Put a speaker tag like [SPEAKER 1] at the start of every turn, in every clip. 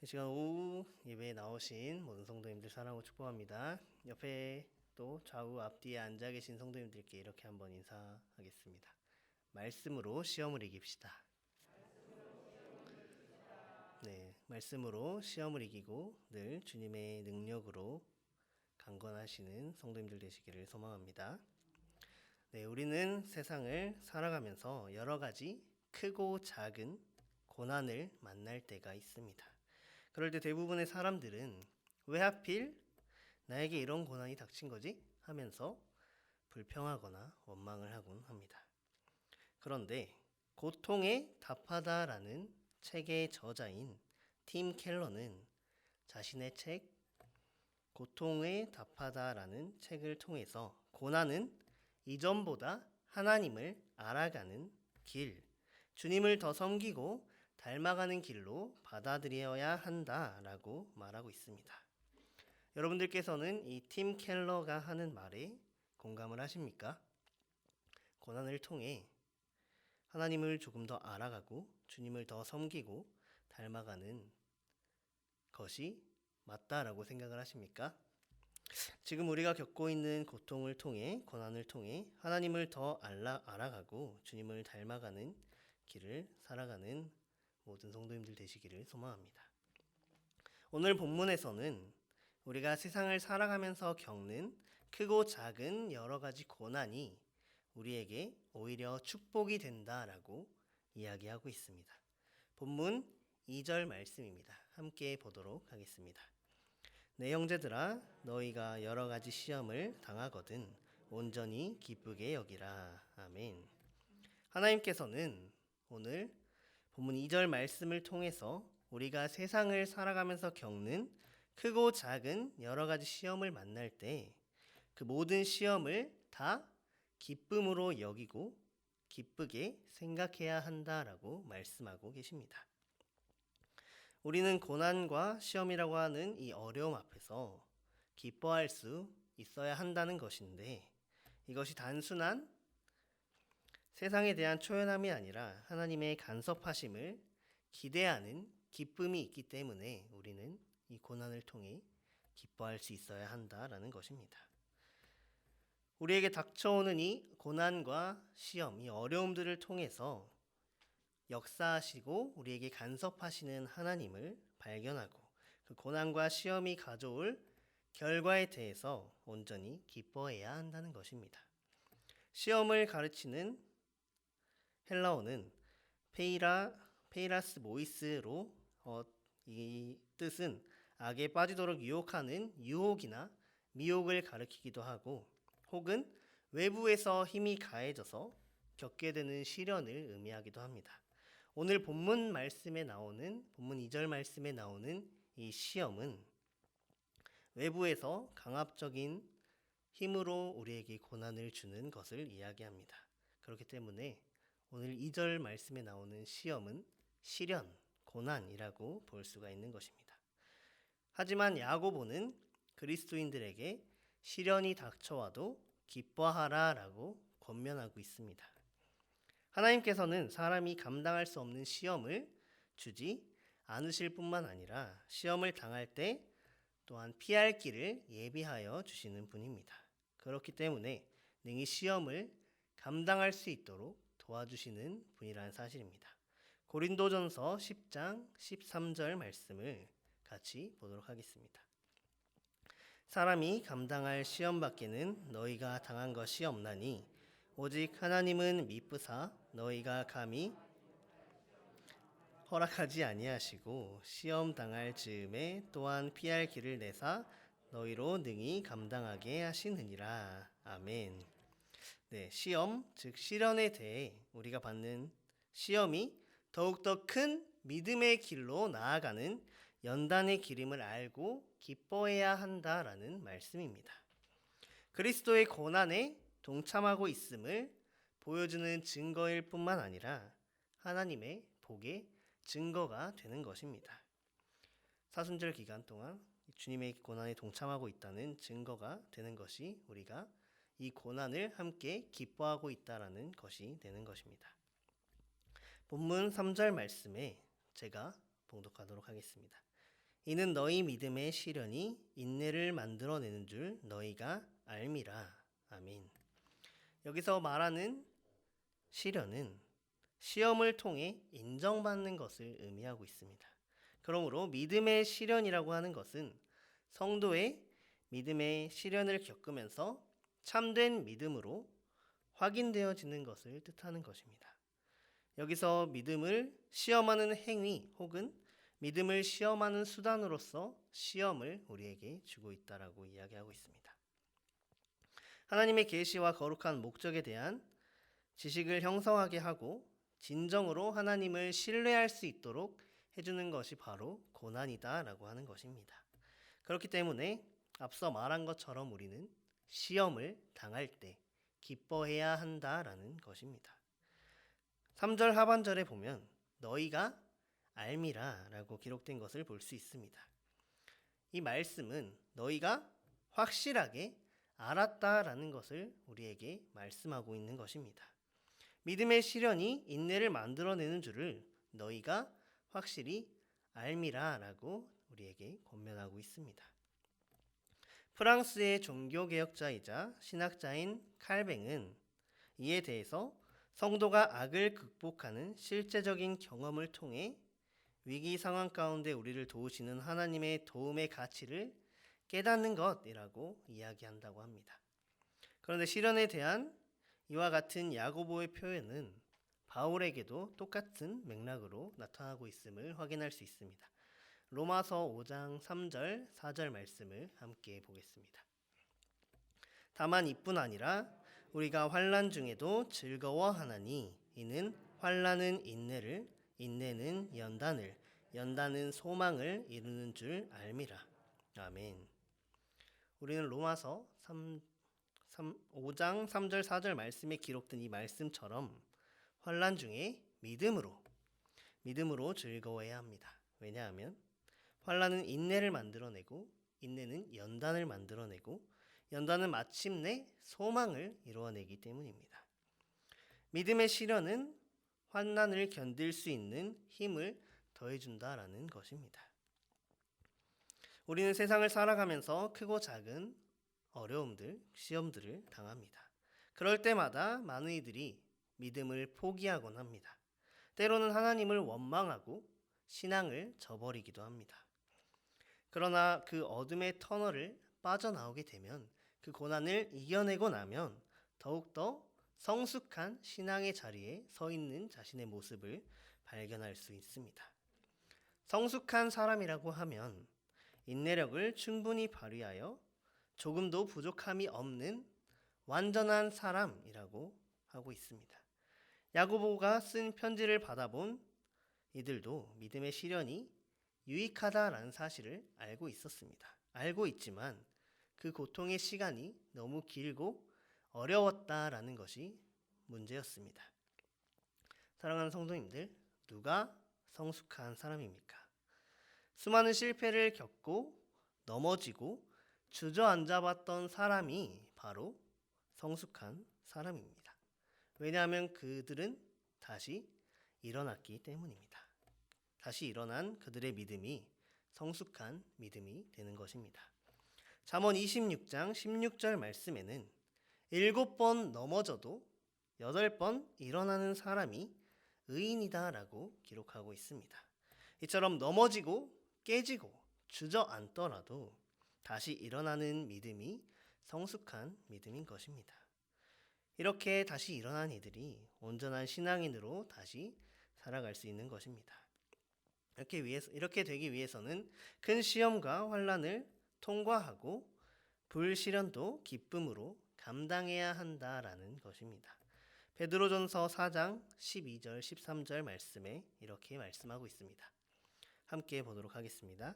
[SPEAKER 1] 이 시간 오후 예배에 나오신 모든 성도님들 사랑하고 축복합니다. 옆에 또 좌우 앞뒤에 앉아 계신 성도님들께 이렇게 한번 인사하겠습니다. 말씀으로 시험을 이깁시다. 네, 말씀으로 시험을 이기고 늘 주님의 능력으로 강건하시는 성도님들 되시기를 소망합니다. 네, 우리는 세상을 살아가면서 여러 가지 크고 작은 고난을 만날 때가 있습니다. 그럴 때 대부분의 사람들은 왜 하필 나에게 이런 고난이 닥친 거지? 하면서 불평하거나 원망을 하곤 합니다. 그런데 고통에 답하다라는 책의 저자인 팀 켈러는 자신의 책 고통에 답하다라는 책을 통해서 고난은 이전보다 하나님을 알아가는 길, 주님을 더 섬기고 닮아가는 길로 받아들여야 한다라고 말하고 있습니다. 여러분들께서는 이 팀 켈러가 하는 말에 공감을 하십니까? 고난을 통해 하나님을 조금 더 알아가고 주님을 더 섬기고 닮아가는 것이 맞다라고 생각을 하십니까? 지금 우리가 겪고 있는 고통을 통해 고난을 통해 하나님을 더 알아가고 주님을 닮아가는 길을 살아가는 모든 성도님들 되시기를 소망합니다. 오늘 본문에서는 우리가 세상을 살아가면서 겪는 크고 작은 여러 가지 고난이 우리에게 오히려 축복이 된다라고 이야기하고 있습니다. 본문 2절 말씀입니다. 함께 보도록 하겠습니다. 내 형제들아 너희가 여러 가지 시험을 당하거든 온전히 기쁘게 여기라. 아멘. 하나님께서는 오늘 본문 2절 말씀을 통해서 우리가 세상을 살아가면서 겪는 크고 작은 여러 가지 시험을 만날 때 그 모든 시험을 다 기쁨으로 여기고 기쁘게 생각해야 한다라고 말씀하고 계십니다. 우리는 고난과 시험이라고 하는 이 어려움 앞에서 기뻐할 수 있어야 한다는 것인데 이것이 단순한 세상에 대한 초연함이 아니라 하나님의 간섭하심을 기대하는 기쁨이 있기 때문에 우리는 이 고난을 통해 기뻐할 수 있어야 한다라는 것입니다. 우리에게 닥쳐오는 이 고난과 시험, 이 어려움들을 통해서 역사하시고 우리에게 간섭하시는 하나님을 발견하고 그 고난과 시험이 가져올 결과에 대해서 온전히 기뻐해야 한다는 것입니다. 시험을 가르치는 헬라어는 페이라스 모이스로 이 뜻은 악에 빠지도록 유혹하는 유혹이나 미혹을 가리키기도 하고 혹은 외부에서 힘이 가해져서 겪게 되는 시련을 의미하기도 합니다. 오늘 본문 2절 말씀에 나오는 이 시험은 외부에서 강압적인 힘으로 우리에게 고난을 주는 것을 이야기합니다. 그렇기 때문에 오늘 2절 말씀에 나오는 시험은 시련, 고난이라고 볼 수가 있는 것입니다. 하지만 야고보는 그리스도인들에게 시련이 닥쳐와도 기뻐하라라고 권면하고 있습니다. 하나님께서는 사람이 감당할 수 없는 시험을 주지 않으실 뿐만 아니라 시험을 당할 때 또한 피할 길을 예비하여 주시는 분입니다. 그렇기 때문에 능히 시험을 감당할 수 있도록 도와주시는 분이라는 사실입니다. 고린도전서 10장 13절 말씀을 같이 보도록 하겠습니다. 사람이 감당할 시험 밖에는 너희가 당한 것이 없나니 오직 하나님은 미쁘사 너희가 감히 허락하지 아니하시고 시험 당할 즈음에 또한 피할 길을 내사 너희로 능히 감당하게 하시느니라. 아멘. 네, 시험, 즉 시련에 대해 우리가 받는 시험이 더욱더 큰 믿음의 길로 나아가는 연단의 길임을 알고 기뻐해야 한다라는 말씀입니다. 그리스도의 고난에 동참하고 있음을 보여주는 증거일 뿐만 아니라 하나님의 복의 증거가 되는 것입니다. 사순절 기간 동안 주님의 고난에 동참하고 있다는 증거가 되는 것이 우리가 이 고난을 함께 기뻐하고 있다라는 것이 되는 것입니다. 본문 3절 말씀에 제가 봉독하도록 하겠습니다. 이는 너희 믿음의 시련이 인내를 만들어내는 줄 너희가 알미라. 아멘. 여기서 말하는 시련은 시험을 통해 인정받는 것을 의미하고 있습니다. 그러므로 믿음의 시련이라고 하는 것은 성도의 믿음의 시련을 겪으면서 참된 믿음으로 확인되어지는 것을 뜻하는 것입니다. 여기서 믿음을 시험하는 행위 혹은 믿음을 시험하는 수단으로서 시험을 우리에게 주고 있다라고 이야기하고 있습니다. 하나님의 계시와 거룩한 목적에 대한 지식을 형성하게 하고 진정으로 하나님을 신뢰할 수 있도록 해주는 것이 바로 고난이다라고 하는 것입니다. 그렇기 때문에 앞서 말한 것처럼 우리는 시험을 당할 때 기뻐해야 한다라는 것입니다. 3절 하반절에 보면 너희가 알미라 라고 기록된 것을 볼 수 있습니다. 이 말씀은 너희가 확실하게 알았다라는 것을 우리에게 말씀하고 있는 것입니다. 믿음의 시련이 인내를 만들어내는 줄을 너희가 확실히 알미라 라고 우리에게 권면하고 있습니다. 프랑스의 종교개혁자이자 신학자인 칼뱅은 이에 대해서 성도가 악을 극복하는 실제적인 경험을 통해 위기 상황 가운데 우리를 도우시는 하나님의 도움의 가치를 깨닫는 것이라고 이야기한다고 합니다. 그런데 시련에 대한 이와 같은 야고보의 표현은 바울에게도 똑같은 맥락으로 나타나고 있음을 확인할 수 있습니다. 로마서 5장 3절 4절 말씀을 함께 보겠습니다. 다만 이뿐 아니라 우리가 환난 중에도 즐거워하나니 이는 환난은 인내를, 인내는 연단을, 연단은 소망을 이루는 줄 알미라. 아멘. 우리는 로마서 5장 3절 4절 말씀에 기록된 이 말씀처럼 환난 중에 믿음으로 즐거워해야 합니다. 왜냐하면 환난은 인내를 만들어내고 인내는 연단을 만들어내고 연단은 마침내 소망을 이루어내기 때문입니다. 믿음의 시련은 환난을 견딜 수 있는 힘을 더해준다라는 것입니다. 우리는 세상을 살아가면서 크고 작은 어려움들, 시험들을 당합니다. 그럴 때마다 많은 이들이 믿음을 포기하곤 합니다. 때로는 하나님을 원망하고 신앙을 저버리기도 합니다. 그러나 그 어둠의 터널을 빠져나오게 되면 그 고난을 이겨내고 나면 더욱더 성숙한 신앙의 자리에 서 있는 자신의 모습을 발견할 수 있습니다. 성숙한 사람이라고 하면 인내력을 충분히 발휘하여 조금도 부족함이 없는 완전한 사람이라고 하고 있습니다. 야고보가 쓴 편지를 받아본 이들도 믿음의 시련이 유익하다라는 사실을 알고 있었습니다. 알고 있지만 그 고통의 시간이 너무 길고 어려웠다라는 것이 문제였습니다. 사랑하는 성도님들, 누가 성숙한 사람입니까? 수많은 실패를 겪고 넘어지고 주저앉아봤던 사람이 바로 성숙한 사람입니다. 왜냐하면 그들은 다시 일어났기 때문입니다. 다시 일어난 그들의 믿음이 성숙한 믿음이 되는 것입니다. 잠언 26장 16절 말씀에는 7번 넘어져도 8번 일어나는 사람이 의인이다 라고 기록하고 있습니다. 이처럼 넘어지고 깨지고 주저앉더라도 다시 일어나는 믿음이 성숙한 믿음인 것입니다. 이렇게 다시 일어난 이들이 온전한 신앙인으로 다시 살아갈 수 있는 것입니다. 이렇게 되기 위해서는 큰 시험과 환난을 통과하고 불시련도 기쁨으로 감당해야 한다라는 것입니다. 베드로전서 4장 12절 13절 말씀에 이렇게 말씀하고 있습니다. 함께 보도록 하겠습니다.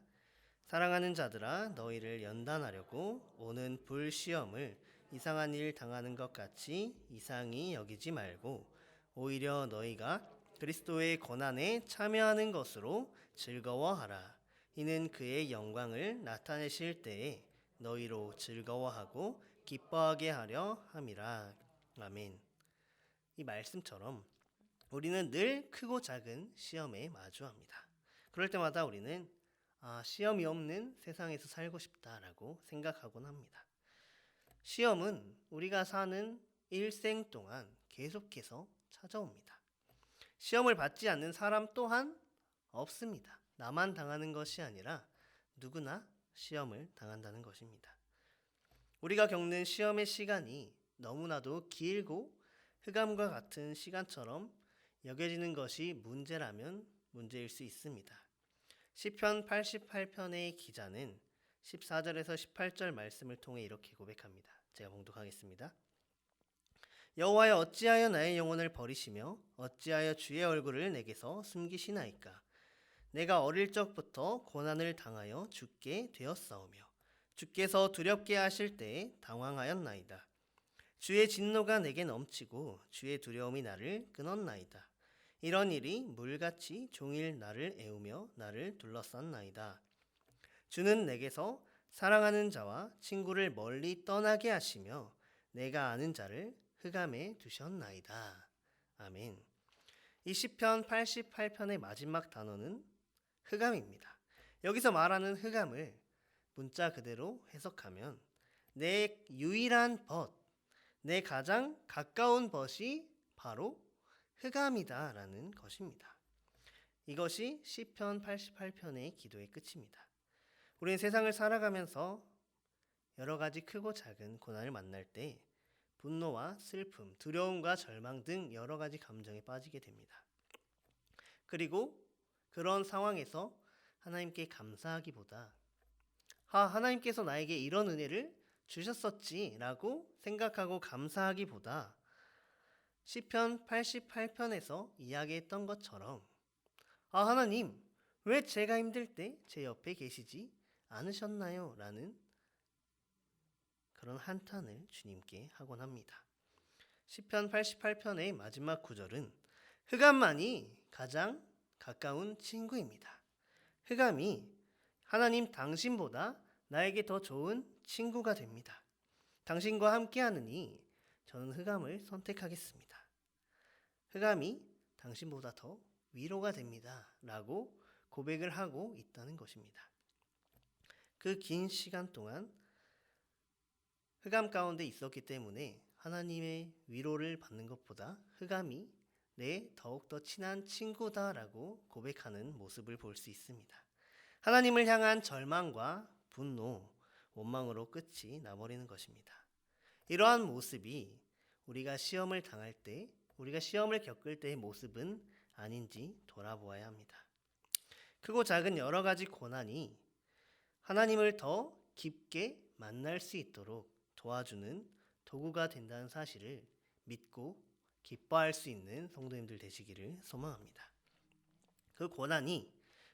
[SPEAKER 1] 사랑하는 자들아 너희를 연단하려고 오는 불시험을 이상한 일 당하는 것 같이 이상히 여기지 말고 오히려 너희가 그리스도의 고난에 참여하는 것으로 즐거워하라. 이는 그의 영광을 나타내실 때에 너희로 즐거워하고 기뻐하게 하려 함이라. 아멘. 이 말씀처럼 우리는 늘 크고 작은 시험에 마주합니다. 그럴 때마다 우리는 시험이 없는 세상에서 살고 싶다라고 생각하곤 합니다. 시험은 우리가 사는 일생 동안 계속해서 찾아옵니다. 시험을 받지 않는 사람 또한 없습니다. 나만 당하는 것이 아니라 누구나 시험을 당한다는 것입니다. 우리가 겪는 시험의 시간이 너무나도 길고 흑암과 같은 시간처럼 여겨지는 것이 문제라면 문제일 수 있습니다. 시편 88편의 기자는 14절에서 18절 말씀을 통해 이렇게 고백합니다. 제가 봉독하겠습니다. 여호와여, 어찌하여 나의 영혼을 버리시며 어찌하여 주의 얼굴을 내게서 숨기시나이까? 내가 어릴 적부터 고난을 당하여 죽게 되었사오며 주께서 두렵게 하실 때에 당황하였나이다. 주의 진노가 내게 넘치고 주의 두려움이 나를 끊었나이다. 이런 일이 물같이 종일 나를 애우며 나를 둘러쌌나이다. 주는 내게서 사랑하는 자와 친구를 멀리 떠나게 하시며 내가 아는 자를 흑암에 두셨나이다. 아멘. 이 시편 88편의 마지막 단어는 흑암입니다. 여기서 말하는 흑암을 문자 그대로 해석하면 내 유일한 벗, 내 가장 가까운 벗이 바로 흑암이다라는 것입니다. 이것이 시편 88편의 기도의 끝입니다. 우리는 세상을 살아가면서 여러 가지 크고 작은 고난을 만날 때 분노와 슬픔, 두려움과 절망 등 여러 가지 감정에 빠지게 됩니다. 그리고 그런 상황에서 하나님께 감사하기보다 하나님께서 나에게 이런 은혜를 주셨었지라고 생각하고 감사하기보다 시편 88편에서 이야기했던 것처럼 하나님, 왜 제가 힘들 때 제 옆에 계시지 않으셨나요? 라는 그런 한탄을 주님께 하곤 합니다. 시편 88편의 마지막 구절은 흑암만이 가장 가까운 친구입니다. 흑암이 하나님 당신보다 나에게 더 좋은 친구가 됩니다. 당신과 함께하느니 저는 흑암을 선택하겠습니다. 흑암이 당신보다 더 위로가 됩니다. 라고 고백을 하고 있다는 것입니다. 그 긴 시간 동안 흑암 가운데 있었기 때문에 하나님의 위로를 받는 것보다 흑암이 내 더욱더 친한 친구다라고 고백하는 모습을 볼 수 있습니다. 하나님을 향한 절망과 분노, 원망으로 끝이 나버리는 것입니다. 이러한 모습이 우리가 시험을 당할 때, 우리가 시험을 겪을 때의 모습은 아닌지 돌아보아야 합니다. 크고 작은 여러 가지 고난이 하나님을 더 깊게 만날 수 있도록 도와주는 도구가 된다는 사실을 믿고 기뻐할 수 있는 성도님들 되시기를 소망합니다. 그 고난이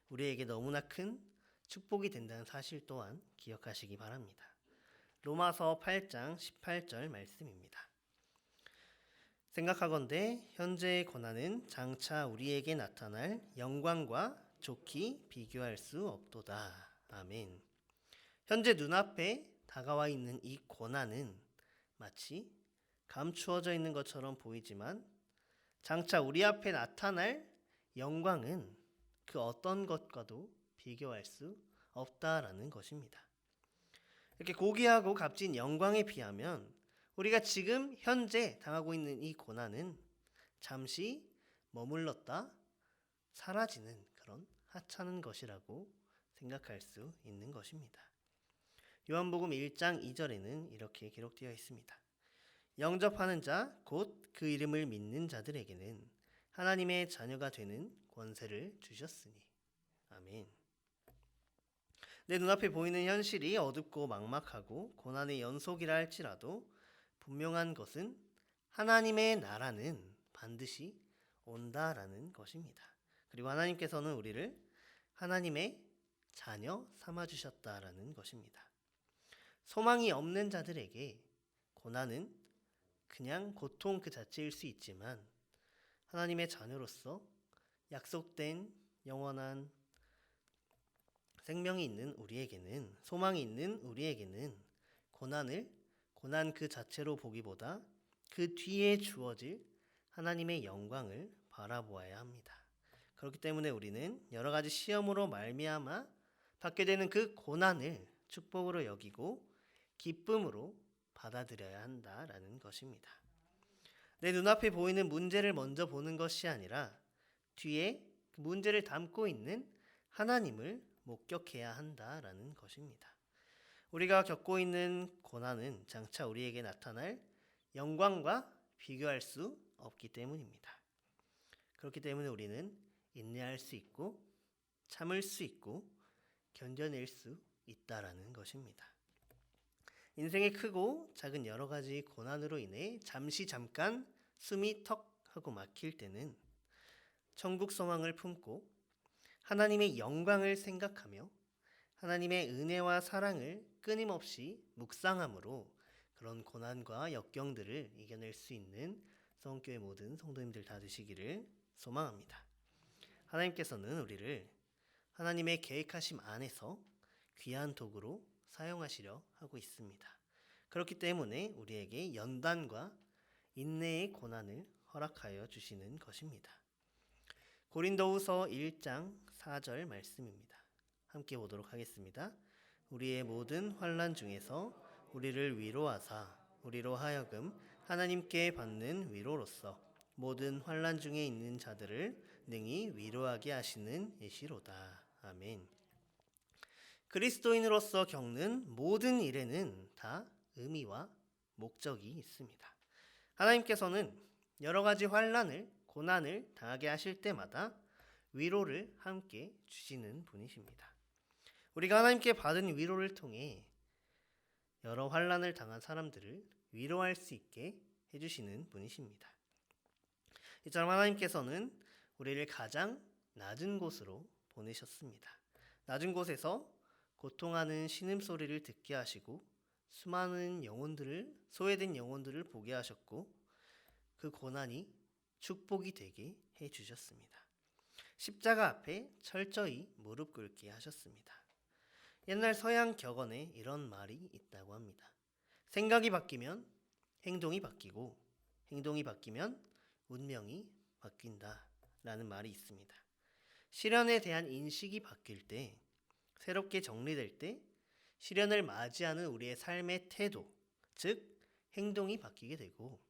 [SPEAKER 1] 우리에게 너무나 큰 축복이 된다는 사실 또한 기억하시기 바랍니다. 로마서 8장 18절 말씀입니다. 생각하건대 현재의 고난은 장차 우리에게 나타날 영광과 좋게 비교할 수 없도다. 아멘. 현재 눈앞에 다가와 있는 이 고난은 마치 감추어져 있는 것처럼 보이지만 장차 우리 앞에 나타날 영광은 그 어떤 것과도 비교할 수 없다라는 것입니다. 이렇게 고귀하고 값진 영광에 비하면 우리가 지금 현재 당하고 있는 이 고난은 잠시 머물렀다 사라지는 그런 하찮은 것이라고 생각할 수 있는 것입니다. 요한복음 1장 2절에는 이렇게 기록되어 있습니다. 영접하는 자, 곧 그 이름을 믿는 자들에게는 하나님의 자녀가 되는 권세를 주셨으니. 아멘. 내 눈앞에 보이는 현실이 어둡고 막막하고 고난의 연속이라 할지라도 분명한 것은 하나님의 나라는 반드시 온다라는 것입니다. 그리고 하나님께서는 우리를 하나님의 자녀 삼아주셨다라는 것입니다. 소망이 없는 자들에게 고난은 그냥 고통 그 자체일 수 있지만 하나님의 자녀로서 약속된 영원한 생명이 있는 우리에게는, 소망이 있는 우리에게는 고난 그 자체로 보기보다 그 뒤에 주어질 하나님의 영광을 바라보아야 합니다. 그렇기 때문에 우리는 여러 가지 시험으로 말미암아 받게 되는 그 고난을 축복으로 여기고 기쁨으로 받아들여야 한다라는 것입니다. 내 눈앞에 보이는 문제를 먼저 보는 것이 아니라 뒤에 그 문제를 담고 있는 하나님을 목격해야 한다라는 것입니다. 우리가 겪고 있는 고난은 장차 우리에게 나타날 영광과 비교할 수 없기 때문입니다. 그렇기 때문에 우리는 인내할 수 있고 참을 수 있고 견뎌낼 수 있다라는 것입니다. 인생의 크고 작은 여러 가지 고난으로 인해 잠깐 숨이 턱 하고 막힐 때는 천국 소망을 품고 하나님의 영광을 생각하며 하나님의 은혜와 사랑을 끊임없이 묵상함으로 그런 고난과 역경들을 이겨낼 수 있는 성교회 모든 성도님들 다 되시기를 소망합니다. 하나님께서는 우리를 하나님의 계획하심 안에서 귀한 도구로 사용하시려 하고 있습니다. 그렇기 때문에 우리에게 연단과 인내의 고난을 허락하여 주시는 것입니다. 고린도후서 1장 4절 말씀입니다. 함께 보도록 하겠습니다. 우리의 모든 환난 중에서 우리를 위로하사 우리로 하여금 하나님께 받는 위로로서 모든 환난 중에 있는 자들을 능히 위로하게 하시는 이시로다. 아멘. 그리스도인으로서 겪는 모든 일에는 다 의미와 목적이 있습니다. 하나님께서는 여러 가지 환난을 고난을 당하게 하실 때마다 위로를 함께 주시는 분이십니다. 우리가 하나님께 받은 위로를 통해 여러 환난을 당한 사람들을 위로할 수 있게 해주시는 분이십니다. 이처럼 하나님께서는 우리를 가장 낮은 곳으로 보내셨습니다. 낮은 곳에서 고통하는 신음소리를 듣게 하시고 수많은 소외된 영혼들을 보게 하셨고 그 고난이 축복이 되게 해주셨습니다. 십자가 앞에 철저히 무릎 꿇게 하셨습니다. 옛날 서양 격언에 이런 말이 있다고 합니다. 생각이 바뀌면 행동이 바뀌고 행동이 바뀌면 운명이 바뀐다 라는 말이 있습니다. 시련에 대한 인식이 바뀔 때, 새롭게 정리될 때 시련을 맞이하는 우리의 삶의 태도, 즉 행동이 바뀌게 되고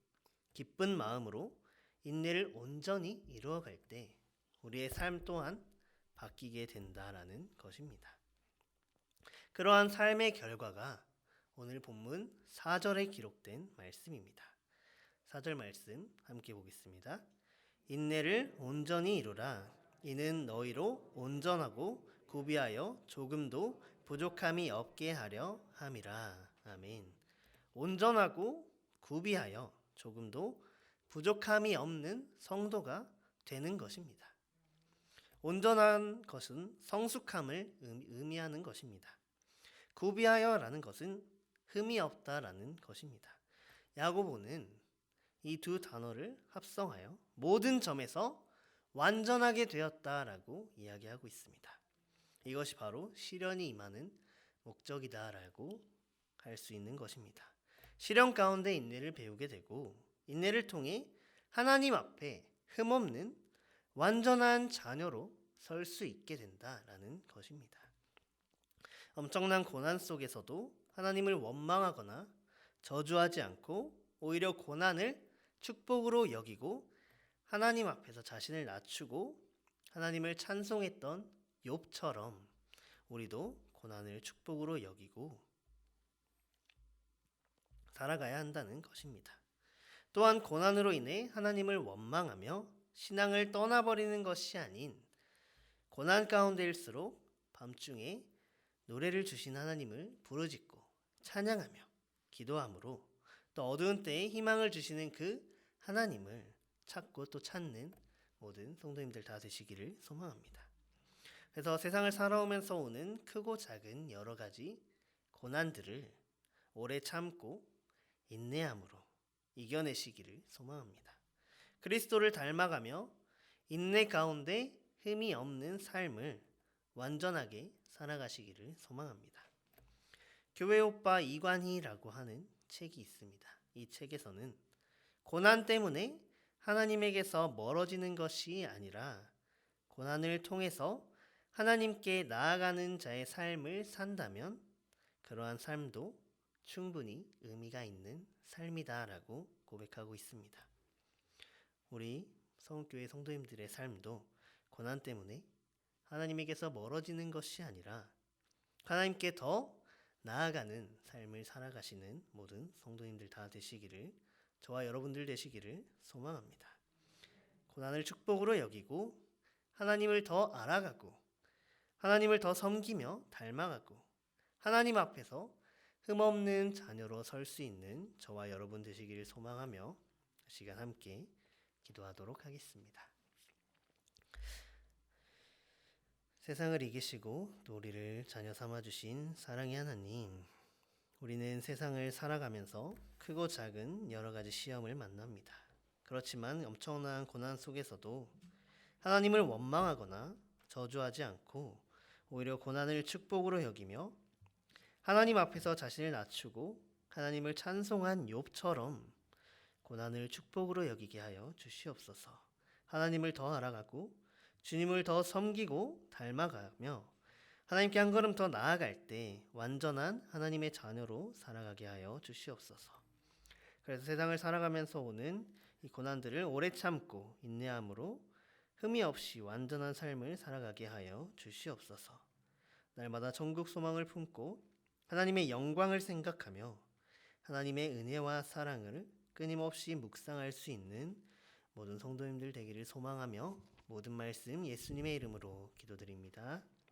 [SPEAKER 1] 기쁜 마음으로 인내를 온전히 이루어갈 때 우리의 삶 또한 바뀌게 된다라는 것입니다. 그러한 삶의 결과가 오늘 본문 4절에 기록된 말씀입니다. 4절 말씀 함께 보겠습니다. 인내를 온전히 이루라. 이는 너희로 온전하고 구비하여 조금도 부족함이 없게 하려 함이라. 아멘. 온전하고 구비하여 조금도 부족함이 없는 성도가 되는 것입니다. 온전한 것은 성숙함을 의미하는 것입니다. 구비하여라는 것은 흠이 없다라는 것입니다. 야고보는 이 두 단어를 합성하여 모든 점에서 완전하게 되었다라고 이야기하고 있습니다. 이것이 바로 시련이 임하는 목적이다라고 할 수 있는 것입니다. 시련 가운데 인내를 배우게 되고 인내를 통해 하나님 앞에 흠없는 완전한 자녀로 설 수 있게 된다라는 것입니다. 엄청난 고난 속에서도 하나님을 원망하거나 저주하지 않고 오히려 고난을 축복으로 여기고 하나님 앞에서 자신을 낮추고 하나님을 찬송했던 욥처럼 우리도 고난을 축복으로 여기고 살아가야 한다는 것입니다. 또한 고난으로 인해 하나님을 원망하며 신앙을 떠나버리는 것이 아닌 고난 가운데일수록 밤중에 노래를 주신 하나님을 부르짖고 찬양하며 기도함으로 또 어두운 때에 희망을 주시는 그 하나님을 찾고 또 찾는 모든 성도님들 다 되시기를 소망합니다. 그래서 세상을 살아오면서 오는 크고 작은 여러 가지 고난들을 오래 참고 인내함으로 이겨내시기를 소망합니다. 그리스도를 닮아가며 인내 가운데 흠이 없는 삶을 완전하게 살아가시기를 소망합니다. 교회 오빠 이관희라고 하는 책이 있습니다. 이 책에서는 고난 때문에 하나님에게서 멀어지는 것이 아니라 고난을 통해서 하나님께 나아가는 자의 삶을 산다면 그러한 삶도 충분히 의미가 있는 삶이다라고 고백하고 있습니다. 우리 서울교회 성도님들의 삶도 고난 때문에 하나님에게서 멀어지는 것이 아니라 하나님께 더 나아가는 삶을 살아가시는 모든 성도님들 다 되시기를, 저와 여러분들 되시기를 소망합니다. 고난을 축복으로 여기고 하나님을 더 알아가고 하나님을 더 섬기며 닮아가고 하나님 앞에서 흠없는 자녀로 설 수 있는 저와 여러분 되시기를 소망하며 시간 함께 기도하도록 하겠습니다. 세상을 이기시고 또 우리를 자녀 삼아주신 사랑의 하나님, 우리는 세상을 살아가면서 크고 작은 여러 가지 시험을 만납니다. 그렇지만 엄청난 고난 속에서도 하나님을 원망하거나 저주하지 않고 오히려 고난을 축복으로 여기며 하나님 앞에서 자신을 낮추고 하나님을 찬송한 욥처럼 고난을 축복으로 여기게 하여 주시옵소서. 하나님을 더 알아가고 주님을 더 섬기고 닮아가며 하나님께 한 걸음 더 나아갈 때 완전한 하나님의 자녀로 살아가게 하여 주시옵소서. 그래서 세상을 살아가면서 오는 이 고난들을 오래 참고 인내함으로 흠이 없이 완전한 삶을 살아가게 하여 주시옵소서. 날마다 천국 소망을 품고 하나님의 영광을 생각하며 하나님의 은혜와 사랑을 끊임없이 묵상할 수 있는 모든 성도님들 되기를 소망하며 모든 말씀 예수님의 이름으로 기도드립니다.